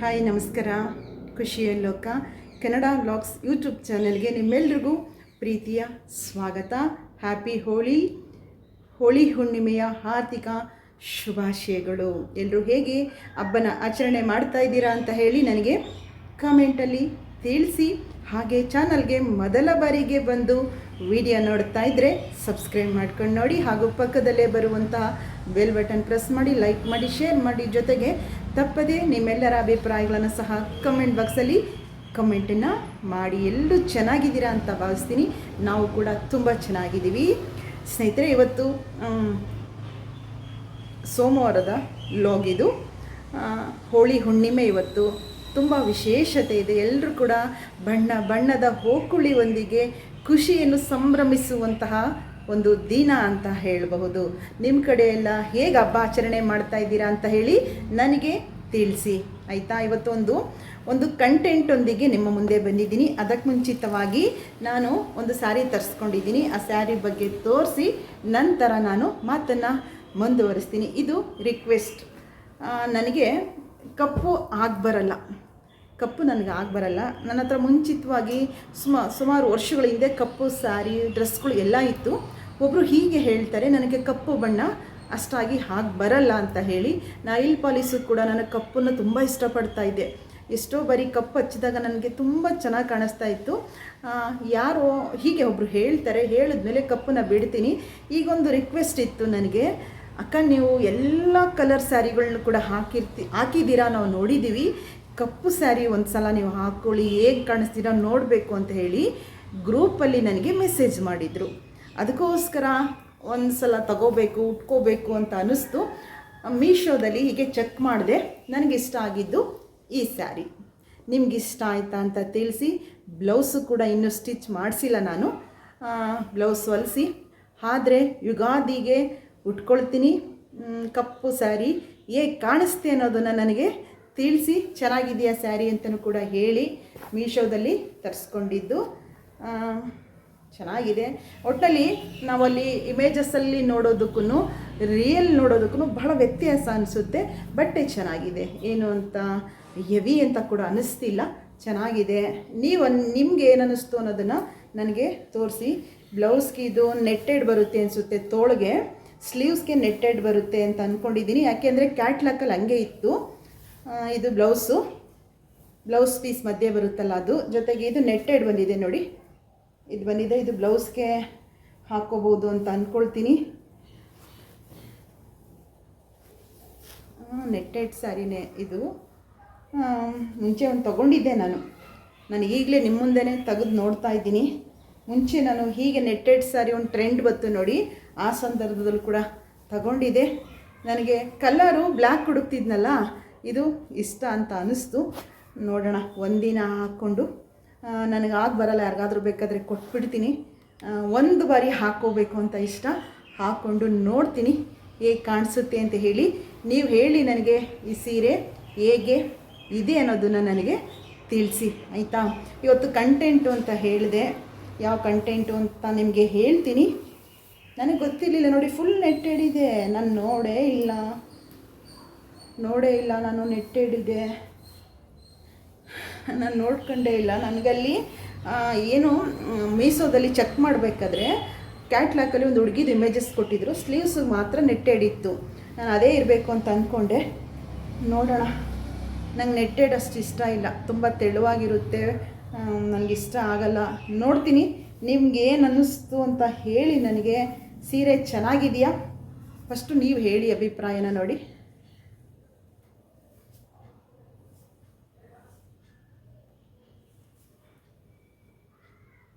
Hi ನಮಸ್ಕಾರ. ಖುಷಿಯ ಲೋಕ ಕನ್ನಡ ವ್ಲಾಗ್ಸ್ ಯೂಟ್ಯೂಬ್ ಚಾನೆಲ್ಗೆ ನಿಮ್ಮೆಲ್ರಿಗೂ ಪ್ರೀತಿಯ ಸ್ವಾಗತ. ಹ್ಯಾಪಿ ಹೋಳಿ ಹುಣ್ಣಿಮೆಯ ಹಾರ್ದಿಕ ಶುಭಾಶಯಗಳು. ಎಲ್ಲರೂ ಹೇಗೆ ಹಬ್ಬನ ಆಚರಣೆ ಮಾಡ್ತಾ ಇದ್ದೀರಾ ಅಂತ ಹೇಳಿ ನನಗೆ ಕಮೆಂಟಲ್ಲಿ ತಿಳಿಸಿ. ಹಾಗೆ ಚಾನಲ್ಗೆ ಮೊದಲ ಬಾರಿಗೆ ಬಂದು ವಿಡಿಯೋ ನೋಡ್ತಾ ಇದ್ದರೆ ಸಬ್ಸ್ಕ್ರೈಬ್ ಮಾಡ್ಕೊಂಡು ನೋಡಿ, ಹಾಗೂ ಪಕ್ಕದಲ್ಲೇ ಬರುವಂತಹ ಬೆಲ್ ಬಟನ್ ಪ್ರೆಸ್ ಮಾಡಿ, ಲೈಕ್ ಮಾಡಿ, ಶೇರ್ ಮಾಡಿ. ಜೊತೆಗೆ ತಪ್ಪದೇ ನಿಮ್ಮೆಲ್ಲರ ಅಭಿಪ್ರಾಯಗಳನ್ನು ಸಹ ಕಮೆಂಟ್ ಬಾಕ್ಸಲ್ಲಿ ಕಮೆಂಟನ್ನು ಮಾಡಿ. ಎಲ್ಲರೂ ಚೆನ್ನಾಗಿದ್ದೀರಾ ಅಂತ ಭಾವಿಸ್ತೀನಿ. ನಾವು ಕೂಡ ತುಂಬ ಚೆನ್ನಾಗಿದ್ದೀವಿ ಸ್ನೇಹಿತರೆ. ಇವತ್ತು ಸೋಮವಾರದ ವ್ಲಾಗ್ ಇದು. ಹೋಳಿ ಹುಣ್ಣಿಮೆ ಇವತ್ತು ತುಂಬ ವಿಶೇಷತೆ ಇದೆ. ಎಲ್ಲರೂ ಕೂಡ ಬಣ್ಣದ ಹೋಕುಳಿಯೊಂದಿಗೆ ಖುಷಿಯನ್ನು ಸಂಭ್ರಮಿಸುವಂತಹ ಒಂದು ದಿನ ಅಂತ ಹೇಳಬಹುದು. ನಿಮ್ಮ ಕಡೆ ಎಲ್ಲ ಹೇಗೆ ಹಬ್ಬ ಆಚರಣೆ ಮಾಡ್ತಾ ಇದ್ದೀರಾ ಅಂತ ಹೇಳಿ ನನಗೆ ತಿಳಿಸಿ ಆಯಿತಾ. ಇವತ್ತು ಒಂದು ಕಂಟೆಂಟೊಂದಿಗೆ ನಿಮ್ಮ ಮುಂದೆ ಬಂದಿದ್ದೀನಿ. ಅದಕ್ಕೆ ಮುಂಚಿತವಾಗಿ ನಾನು ಒಂದು ಸ್ಯಾರಿ ತರಿಸ್ಕೊಂಡಿದ್ದೀನಿ. ಆ ಸ್ಯಾರಿ ಬಗ್ಗೆ ತೋರಿಸಿ ನಂತರ ನಾನು ಮಾತನ್ನು ಮುಂದುವರಿಸ್ತೀನಿ. ಇದು ರಿಕ್ವೆಸ್ಟ್. ನನಗೆ ಕಪ್ಪು ನನಗೆ ಆಗಬರಲ್ಲ. ನನ್ನ ಹತ್ರ ಮುಂಚಿತವಾಗಿ ಸುಮಾರು ವರ್ಷಗಳ ಹಿಂದೆ ಕಪ್ಪು ಸ್ಯಾರಿ ಡ್ರೆಸ್ಗಳು ಎಲ್ಲ ಇತ್ತು. ಒಬ್ಬರು ಹೀಗೆ ಹೇಳ್ತಾರೆ, ನನಗೆ ಕಪ್ಪು ಬಣ್ಣ ಅಷ್ಟಾಗಿ ಬರಲ್ಲ ಅಂತ ಹೇಳಿ. ನೈಲ್ ಪಾಲಿಸು ಕೂಡ ನನಗೆ ಕಪ್ಪನ್ನು ತುಂಬ ಇಷ್ಟಪಡ್ತಾ ಇದ್ದೆ. ಎಷ್ಟೋ ಬಾರಿ ಕಪ್ಪು ಹಚ್ಚಿದಾಗ ನನಗೆ ತುಂಬ ಚೆನ್ನಾಗಿ ಕಾಣಿಸ್ತಾ ಇತ್ತು. ಯಾರೋ ಹೀಗೆ ಒಬ್ಬರು ಹೇಳ್ತಾರೆ, ಹೇಳಿದ್ಮೇಲೆ ಕಪ್ಪನ್ನು ಬಿಡ್ತೀನಿ. ಈಗೊಂದು ರಿಕ್ವೆಸ್ಟ್ ಇತ್ತು ನನಗೆ, ಅಕ್ಕ ನೀವು ಎಲ್ಲ ಕಲರ್ ಸ್ಯಾರಿಗಳನ್ನ ಕೂಡ ಹಾಕಿದ್ದೀರಾ, ನಾವು ನೋಡಿದ್ದೀವಿ. ಕಪ್ಪು ಸ್ಯಾರಿ ಒಂದು ಸಲ ನೀವು ಹಾಕ್ಕೊಳ್ಳಿ, ಹೇಗೆ ಕಾಣಿಸ್ತೀರಾ ನೋಡಬೇಕು ಅಂತ ಹೇಳಿ ಗ್ರೂಪಲ್ಲಿ ನನಗೆ ಮೆಸೇಜ್ ಮಾಡಿದರು. ಅದಕ್ಕೋಸ್ಕರ ಒಂದು ಸಲ ಉಟ್ಕೋಬೇಕು ಅಂತ ಅನ್ನಿಸ್ತು. ಮೀಶೋದಲ್ಲಿ ಹೀಗೆ ಚೆಕ್ ಮಾಡಿದೆ. ನನಗಿಷ್ಟ ಆಗಿದ್ದು ಈ ಸ್ಯಾರಿ. ನಿಮಗಿಷ್ಟ ಆಯಿತಾ ಅಂತ ತಿಳಿಸಿ. ಬ್ಲೌಸು ಕೂಡ ಇನ್ನೂ ಸ್ಟಿಚ್ ಮಾಡಿಸಿಲ್ಲ ನಾನು. ಬ್ಲೌಸ್ ಹೊಲಿಸಿ ಆದರೆ ಯುಗಾದಿಗೆ ಉಟ್ಕೊಳ್ತೀನಿ. ಕಪ್ಪು ಸ್ಯಾರಿ ಹೇಗೆ ಕಾಣಿಸ್ತೆ ಅನ್ನೋದನ್ನು ನನಗೆ ತಿಳಿಸಿ. ಚೆನ್ನಾಗಿದೆಯಾ ಸ್ಯಾರಿ ಅಂತಲೂ ಕೂಡ ಹೇಳಿ. ಮೀಶೋದಲ್ಲಿ ತರಿಸ್ಕೊಂಡಿದ್ದು ಚೆನ್ನಾಗಿದೆ. ಒಟ್ಟಲ್ಲಿ ನಾವಲ್ಲಿ ಇಮೇಜಸ್ಸಲ್ಲಿ ನೋಡೋದಕ್ಕೂ ರಿಯಲ್ ನೋಡೋದಕ್ಕೂ ಬಹಳ ವ್ಯತ್ಯಾಸ ಅನಿಸುತ್ತೆ. ಬಟ್ಟೆ ಚೆನ್ನಾಗಿದೆ, ಏನು ಅಂತ ಹೆವಿ ಅಂತ ಕೂಡ ಅನ್ನಿಸ್ತಿಲ್ಲ, ಚೆನ್ನಾಗಿದೆ. ನಿಮ್ಗೆ ಏನು ಅನ್ನಿಸ್ತು ಅನ್ನೋದನ್ನು ನನಗೆ ತೋರಿಸಿ. ಬ್ಲೌಸ್ಗೆ ಇದು ನೆಟ್ಟೆಡ್ ಬರುತ್ತೆ ಅನಿಸುತ್ತೆ, ತೋಳಿಗೆ ಸ್ಲೀವ್ಸ್ಗೆ ನೆಟ್ಟೆಡ್ ಬರುತ್ತೆ ಅಂತ ಅಂದ್ಕೊಂಡಿದ್ದೀನಿ. ಯಾಕೆಂದರೆ ಕ್ಯಾಟ್ಲಾಕಲ್ಲಿ ಹಂಗೆ ಇತ್ತು. ಇದು ಬ್ಲೌಸ್ ಪೀಸ್ ಮಧ್ಯೆ ಬರುತ್ತಲ್ಲ ಅದು. ಜೊತೆಗೆ ಇದು ನೆಟ್ಟೆಡ್ ಬಂದಿದೆ ನೋಡಿ, ಇದು ಬಂದಿದೆ. ಇದು ಬ್ಲೌಸ್ಗೆ ಹಾಕ್ಕೋಬೋದು ಅಂತ ಅಂದ್ಕೊಳ್ತೀನಿ. ನೆಟ್ಟೆಡ್ ಸ್ಯಾರಿನೇ ಇದು. ಮುಂಚೆ ಒಂದು ತೊಗೊಂಡಿದ್ದೆ ನಾನು ಈಗಲೇ ನಿಮ್ಮ ಮುಂದೆನೇ ತೆಗೆದು ನೋಡ್ತಾ ಇದ್ದೀನಿ. ಮುಂಚೆ ನಾನು ಹೀಗೆ ನೆಟ್ಟೆಡ್ ಸ್ಯಾರಿ ಒಂದು ಟ್ರೆಂಡ್ ಬಂತು ನೋಡಿ, ಆ ಸಂದರ್ಭದಲ್ಲಿ ಕೂಡ ತಗೊಂಡಿದ್ದೆ. ನನಗೆ ಕಲರು ಬ್ಲ್ಯಾಕ್ ಹುಡುಕ್ತಿದ್ನಲ್ಲ, ಇದು ಇಷ್ಟ ಅಂತ ಅನ್ನಿಸ್ತು. ನೋಡೋಣ, ಒಂದಿನ ಹಾಕ್ಕೊಂಡು ನನಗೆ ಬರಲ್ಲ, ಯಾರಿಗಾದ್ರೂ ಬೇಕಾದರೆ ಕೊಟ್ಬಿಡ್ತೀನಿ. ಒಂದು ಬಾರಿ ಹಾಕ್ಕೋಬೇಕು ಅಂತ ಇಷ್ಟ, ಹಾಕ್ಕೊಂಡು ನೋಡ್ತೀನಿ ಹೇಗೆ ಕಾಣಿಸುತ್ತೆ ಅಂತ ಹೇಳಿ. ನೀವು ಹೇಳಿ ನನಗೆ ಈ ಸೀರೆ ಹೇಗೆ ಇದೆ ಅನ್ನೋದನ್ನು ನನಗೆ ತಿಳಿಸಿ ಆಯಿತಾ. ಇವತ್ತು ಕಂಟೆಂಟು ಅಂತ ಹೇಳಿದೆ, ಯಾವ ಕಂಟೆಂಟು ಅಂತ ನಿಮಗೆ ಹೇಳ್ತೀನಿ. ನನಗೆ ಗೊತ್ತಿರಲಿಲ್ಲ ನೋಡಿ, ಫುಲ್ ನೆಟ್ಟೆಡ್ ಇದೆ. ನಾನು ನೋಡೇ ಇಲ್ಲ ನಾನು ನೆಟ್ಟೆಡಿದೆ, ನಾನು ನೋಡ್ಕೊಂಡೇ ಇಲ್ಲ. ನನಗಲ್ಲಿ ಏನು ಮೀಸೋದಲ್ಲಿ ಚೆಕ್ ಮಾಡಬೇಕಾದ್ರೆ ಕ್ಯಾಟ್ಲಾಕಲ್ಲಿ ಒಂದು ಹುಡುಗಿದು ಇಮೇಜಸ್ ಕೊಟ್ಟಿದ್ದರು, ಸ್ಲೀವ್ಸಿಗೆ ಮಾತ್ರ ನೆಟ್ಟೆಡಿತ್ತು. ನಾನು ಅದೇ ಇರಬೇಕು ಅಂತ ಅಂದ್ಕೊಂಡೆ. ನೋಡೋಣ, ನಂಗೆ ನೆಟ್ಟೆಡ್ ಅಷ್ಟು ಇಷ್ಟ ಇಲ್ಲ, ತುಂಬ ತೆಳುವಾಗಿರುತ್ತೆ, ನನಗಿಷ್ಟ ಆಗಲ್ಲ. ನೋಡ್ತೀನಿ, ನಿಮ್ಗೆ ಏನು ಅನ್ನಿಸ್ತು ಅಂತ ಹೇಳಿ ನನಗೆ. ಸೀರೆ ಚೆನ್ನಾಗಿದೆಯಾ ಫಸ್ಟು ನೀವು ಹೇಳಿ ಅಭಿಪ್ರಾಯನ ನೋಡಿ.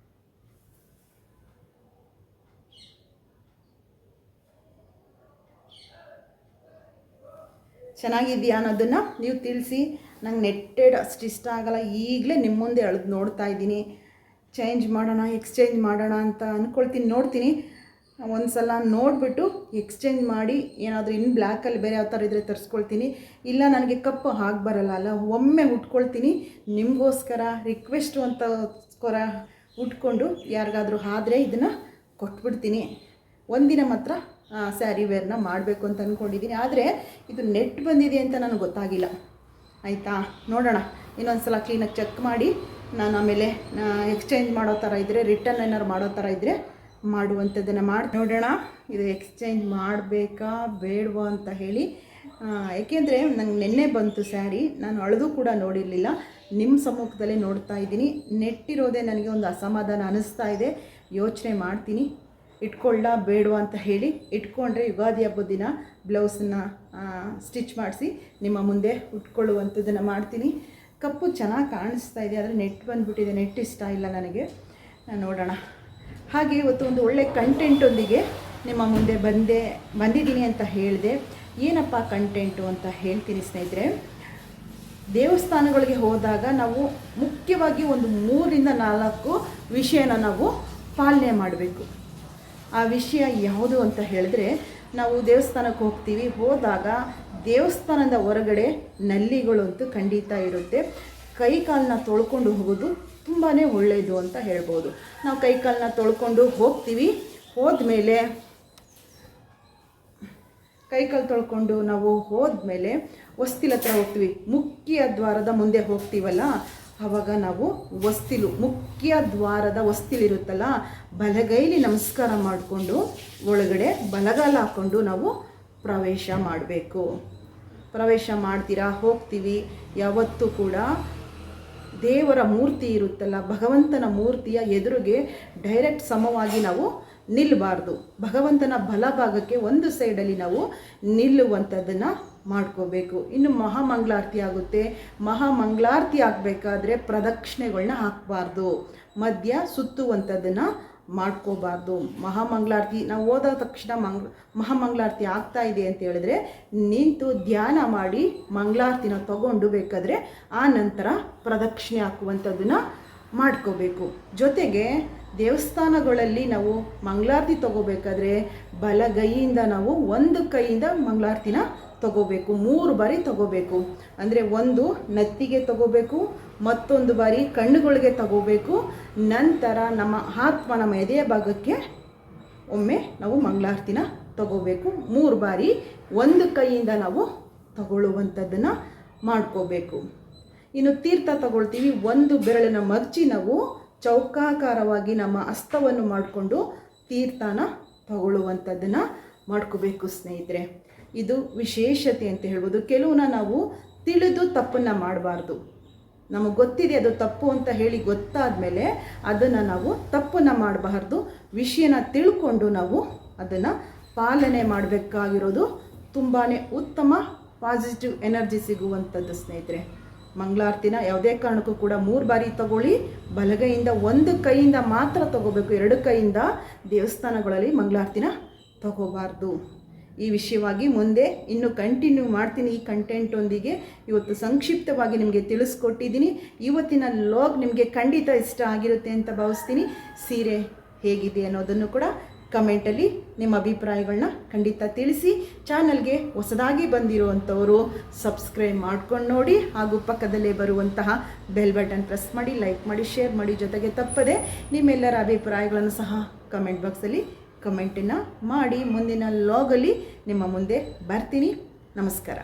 ಚೆನ್ನಾಗಿದೆಯಾ ಅನ್ನೋದನ್ನು ನೀವು ತಿಳಿಸಿ. ನಂಗೆ ನೆಟ್ಟೆಡ್ ಅಷ್ಟು ಇಷ್ಟ ಆಗಲ್ಲ. ಈಗಲೇ ನಿಮ್ಮ ಮುಂದೆ ಎಳೆದು ನೋಡ್ತಾ ಇದ್ದೀನಿ. ಎಕ್ಸ್ಚೇಂಜ್ ಮಾಡೋಣ ಅಂತ ಅಂದ್ಕೊಳ್ತೀನಿ. ನೋಡ್ತೀನಿ, ಒಂದು ಸಲ ನೋಡಿಬಿಟ್ಟು ಎಕ್ಸ್ಚೇಂಜ್ ಮಾಡಿ ಏನಾದರೂ ಇನ್ನು ಬ್ಲ್ಯಾಕಲ್ಲಿ ಬೇರೆ ಯಾವ ಥರ ಇದ್ದರೆ ತರಿಸ್ಕೊಳ್ತೀನಿ. ಇಲ್ಲ ನನಗೆ ಕಪ್ಪು ಬರಲ್ಲ, ಒಮ್ಮೆ ಉಟ್ಕೊಳ್ತೀನಿ. ನಿಮಗೋಸ್ಕರ ರಿಕ್ವೆಸ್ಟು ಅಂತಗೋಸ್ಕರ ಉಟ್ಕೊಂಡು ಯಾರಿಗಾದರೂ ಆದರೆ ಇದನ್ನು ಕೊಟ್ಬಿಡ್ತೀನಿ. ಒಂದಿನ ಮಾತ್ರ ಸ್ಯಾರಿ ವೇರ್ನ ಮಾಡಬೇಕು ಅಂತ ಅಂದ್ಕೊಂಡಿದ್ದೀನಿ. ಆದರೆ ಇದು ನೆಟ್ ಬಂದಿದೆ ಅಂತ ನನಗೆ ಗೊತ್ತಾಗಿಲ್ಲ. ಆಯಿತಾ. ನೋಡೋಣ, ಇನ್ನೊಂದು ಸಲ ಕ್ಲೀನಾಗಿ ಚೆಕ್ ಮಾಡಿ ನಾನು ಆಮೇಲೆ ಎಕ್ಸ್ಚೇಂಜ್ ಮಾಡೋ ಥರ ಇದ್ದರೆ, ರಿಟರ್ನ್ ಏನಾರು ಮಾಡೋ ಥರ ಇದ್ದರೆ ಮಾಡುವಂಥದ್ದನ್ನು ಮಾಡಿ ನೋಡೋಣ. ಇದು ಎಕ್ಸ್ಚೇಂಜ್ ಮಾಡಬೇಕಾ ಬೇಡವಾ ಅಂತ ಹೇಳಿ. ಏಕೆಂದರೆ ನಂಗೆ ನಿನ್ನೆ ಬಂತು ಸ್ಯಾರಿ, ನಾನು ಅಳೆದು ಕೂಡ ನೋಡಿರಲಿಲ್ಲ, ನಿಮ್ಮ ಸಮ್ಮುಖದಲ್ಲೇ ನೋಡ್ತಾ ಇದ್ದೀನಿ. ನೆಟ್ಟಿರೋದೇ ನನಗೆ ಒಂದು ಅಸಮಾಧಾನ ಅನ್ನಿಸ್ತಾ ಇದೆ. ಯೋಚನೆ ಮಾಡ್ತೀನಿ ಇಟ್ಕೊಳ್ಳ ಬೇಡವಾ ಅಂತ ಹೇಳಿ. ಇಟ್ಕೊಂಡ್ರೆ ಯುಗಾದಿ ಹಬ್ಬದ ದಿನ ಬ್ಲೌಸನ್ನು ಸ್ಟಿಚ್ ಮಾಡಿಸಿ ನಿಮ್ಮ ಮುಂದೆ ಉಟ್ಕೊಳ್ಳುವಂಥದ್ದನ್ನು ಮಾಡ್ತೀನಿ. ಕಪ್ಪು ಚೆನ್ನಾಗಿ ಕಾಣಿಸ್ತಾ ಇದೆ, ಆದರೆ ನೆಟ್ ಬಂದುಬಿಟ್ಟಿದೆ. ನೆಟ್ ಇಷ್ಟ ಇಲ್ಲ ನನಗೆ. ನೋಡೋಣ. ಹಾಗೆ ಇವತ್ತು ಒಂದು ಒಳ್ಳೆ ಕಂಟೆಂಟೊಂದಿಗೆ ನಿಮ್ಮ ಮುಂದೆ ಬಂದಿದ್ದೀನಿ ಅಂತ ಹೇಳಿದೆ. ಏನಪ್ಪ ಕಂಟೆಂಟು ಅಂತ ಹೇಳ್ತೀನಿ ಸ್ನೇಹಿತರೆ. ದೇವಸ್ಥಾನಗಳಿಗೆ ಹೋದಾಗ ನಾವು ಮುಖ್ಯವಾಗಿ ಒಂದು 3ರಿಂದ 4 ವಿಷಯನ ನಾವು ಪಾಲನೆ ಮಾಡಬೇಕು. ಆ ವಿಷಯ ಯಾವುದು ಅಂತ ಹೇಳಿದ್ರೆ, ನಾವು ದೇವಸ್ಥಾನಕ್ಕೆ ಹೋದಾಗ ದೇವಸ್ಥಾನದ ಹೊರಗಡೆ ನಲ್ಲಿಗಳು ಅಂತೂ ಖಂಡಿತ ಇರುತ್ತೆ. ಕೈ ಕಾಲನ್ನ ತೊಳ್ಕೊಂಡು ಹೋಗೋದು ತುಂಬಾ ಒಳ್ಳೆಯದು ಅಂತ ಹೇಳ್ಬೋದು. ನಾವು ಕೈ ಕಾಲನ್ನ ತೊಳ್ಕೊಂಡು ಹೋಗ್ತೀವಿ. ಹೋದ್ಮೇಲೆ ಕೈಕಾಲು ತೊಳ್ಕೊಂಡು ನಾವು ಹೋದ್ಮೇಲೆ ಹೊಸ್ತಿಲ ಹತ್ರ ಹೋಗ್ತೀವಿ. ಮುಖ್ಯ ದ್ವಾರದ ಮುಂದೆ ಹೋಗ್ತೀವಲ್ಲ, ಆವಾಗ ನಾವು ಮುಖ್ಯ ದ್ವಾರದ ಹೊಸ್ತಿಲಿರುತ್ತಲ್ಲ, ಬಲಗೈಲಿ ನಮಸ್ಕಾರ ಮಾಡಿಕೊಂಡು ಒಳಗಡೆ ಬಲಗಾಲ ಹಾಕ್ಕೊಂಡು ನಾವು ಪ್ರವೇಶ ಮಾಡಬೇಕು. ಪ್ರವೇಶ ಮಾಡ್ತೀರಾ, ಹೋಗ್ತೀವಿ. ಯಾವತ್ತೂ ಕೂಡ ದೇವರ ಮೂರ್ತಿ ಇರುತ್ತಲ್ಲ, ಭಗವಂತನ ಮೂರ್ತಿಯ ಎದುರಿಗೆ ಡೈರೆಕ್ಟ್ ಸಮವಾಗಿ ನಾವು ನಿಲ್ಲಬಾರ್ದು. ಭಗವಂತನ ಬಲಭಾಗಕ್ಕೆ ಒಂದು ಸೈಡಲ್ಲಿ ನಾವು ನಿಲ್ಲುವಂಥದ್ದನ್ನು ಮಾಡ್ಕೋಬೇಕು. ಇನ್ನು ಮಹಾಮಂಗಳಾರತಿ ಆಗುತ್ತೆ. ಮಹಾಮಂಗಳಾರತಿ ಆಗಬೇಕಾದ್ರೆ ಪ್ರದಕ್ಷಿಣೆಗಳನ್ನ ಹಾಕಬಾರ್ದು, ಮಧ್ಯ ಸುತ್ತುವಂಥದ್ದನ್ನು ಮಾಡ್ಕೋಬಾರ್ದು. ಮಹಾಮಂಗಳಾರತಿ ನಾವು ಹೋದ ತಕ್ಷಣ ಮಹಾಮಂಗಳಾರತಿ ಆಗ್ತಾ ಇದೆ ಅಂತ ಹೇಳಿದ್ರೆ ನಿಂತು ಧ್ಯಾನ ಮಾಡಿ ಮಂಗಳಾರತಿನ ತಗೊಂಡು ಬೇಕಾದರೆ ಆ ನಂತರ ಪ್ರದಕ್ಷಿಣೆ ಹಾಕುವಂಥದ್ದನ್ನು ಮಾಡ್ಕೋಬೇಕು. ಜೊತೆಗೆ ದೇವಸ್ಥಾನಗಳಲ್ಲಿ ನಾವು ಮಂಗಳಾರತಿ ತಗೋಬೇಕಾದ್ರೆ ಬಲಗೈಯಿಂದ ನಾವು ಒಂದು ಕೈಯಿಂದ ಮಂಗಳಾರತಿನ ತಗೋಬೇಕು. 3 ಬಾರಿ ತಗೋಬೇಕು. ಅಂದರೆ ಒಂದು ನೆತ್ತಿಗೆ ತಗೋಬೇಕು, ಮತ್ತೊಂದು ಬಾರಿ ಕಣ್ಣುಗಳಿಗೆ ತಗೋಬೇಕು, ನಂತರ ನಮ್ಮ ಎದೆಯ ಭಾಗಕ್ಕೆ ಒಮ್ಮೆ ನಾವು ಮಂಗಳಾರತಿನ ತಗೋಬೇಕು. 3 ಬಾರಿ ಒಂದು ಕೈಯಿಂದ ನಾವು ತಗೊಳ್ಳುವಂಥದ್ದನ್ನು ಮಾಡ್ಕೋಬೇಕು. ಇನ್ನು ತೀರ್ಥ ತಗೊಳ್ತೀವಿ. ಒಂದು ಬೆರಳಿನ ಮಗ್ಚಿ ನಾವು ಚೌಕಾಕಾರವಾಗಿ ನಮ್ಮ ಹಸ್ತವನ್ನು ಮಾಡಿಕೊಂಡು ತೀರ್ಥನ ತಗೊಳ್ಳುವಂಥದ್ದನ್ನು ಮಾಡ್ಕೋಬೇಕು ಸ್ನೇಹಿತರೆ. ಇದು ವಿಶೇಷತೆ ಅಂತ ಹೇಳ್ಬೋದು. ಕೆಲವನ್ನ ನಾವು ತಿಳಿದು ತಪ್ಪನ್ನು ಮಾಡಬಾರ್ದು. ನಮಗೆ ಗೊತ್ತಿದೆ ಅದು ತಪ್ಪು ಅಂತ ಹೇಳಿ ಗೊತ್ತಾದ ಮೇಲೆ ಅದನ್ನು ನಾವು ತಪ್ಪನ್ನು ಮಾಡಬಾರ್ದು. ವಿಷಯನ ತಿಳ್ಕೊಂಡು ನಾವು ಅದನ್ನು ಪಾಲನೆ ಮಾಡಬೇಕಾಗಿರೋದು ತುಂಬಾ ಉತ್ತಮ ಪಾಸಿಟಿವ್ ಎನರ್ಜಿ ಸಿಗುವಂಥದ್ದು ಸ್ನೇಹಿತರೆ. ಮಂಗಳಾರತಿನ ಯಾವುದೇ ಕಾರಣಕ್ಕೂ ಕೂಡ 3 ಬಾರಿ ತಗೊಳ್ಳಿ. ಬಲಗೈಯಿಂದ ಒಂದು ಕೈಯಿಂದ ಮಾತ್ರ ತಗೋಬೇಕು. 2 ಕೈಯಿಂದ ದೇವಸ್ಥಾನಗಳಲ್ಲಿ ಮಂಗಳಾರತಿನ ತಗೋಬಾರ್ದು. ಈ ವಿಷಯವಾಗಿ ಮುಂದೆ ಇನ್ನೂ ಕಂಟಿನ್ಯೂ ಮಾಡ್ತೀನಿ ಈ ಕಂಟೆಂಟೊಂದಿಗೆ. ಇವತ್ತು ಸಂಕ್ಷಿಪ್ತವಾಗಿ ನಿಮಗೆ ತಿಳಿಸ್ಕೊಟ್ಟಿದ್ದೀನಿ. ಇವತ್ತಿನ ಲಾಗ್ ನಿಮಗೆ ಖಂಡಿತ ಇಷ್ಟ ಆಗಿರುತ್ತೆ ಅಂತ ಭಾವಿಸ್ತೀನಿ. ಸೀರೆ ಹೇಗಿದೆ ಅನ್ನೋದನ್ನು ಕೂಡ ಕಮೆಂಟಲ್ಲಿ ನಿಮ್ಮ ಅಭಿಪ್ರಾಯಗಳನ್ನ ಖಂಡಿತ ತಿಳಿಸಿ. ಚಾನಲ್ಗೆ ಹೊಸದಾಗಿ ಬಂದಿರುವಂಥವರು ಸಬ್ಸ್ಕ್ರೈಬ್ ಮಾಡ್ಕೊಂಡು ನೋಡಿ, ಹಾಗೂ ಪಕ್ಕದಲ್ಲೇ ಬರುವಂತಹ ಬೆಲ್ ಬಟನ್ ಪ್ರೆಸ್ ಮಾಡಿ, ಲೈಕ್ ಮಾಡಿ, ಶೇರ್ ಮಾಡಿ. ಜೊತೆಗೆ ತಪ್ಪದೆ ನಿಮ್ಮೆಲ್ಲರ ಅಭಿಪ್ರಾಯಗಳನ್ನು ಸಹ ಕಮೆಂಟ್ ಬಾಕ್ಸಲ್ಲಿ ಕಮೆಂಟನ್ನು ಮಾಡಿ. ಮುಂದಿನ ಲಾಗಲ್ಲಿ ನಿಮ್ಮ ಮುಂದೆ ಬರ್ತೀನಿ. ನಮಸ್ಕಾರ.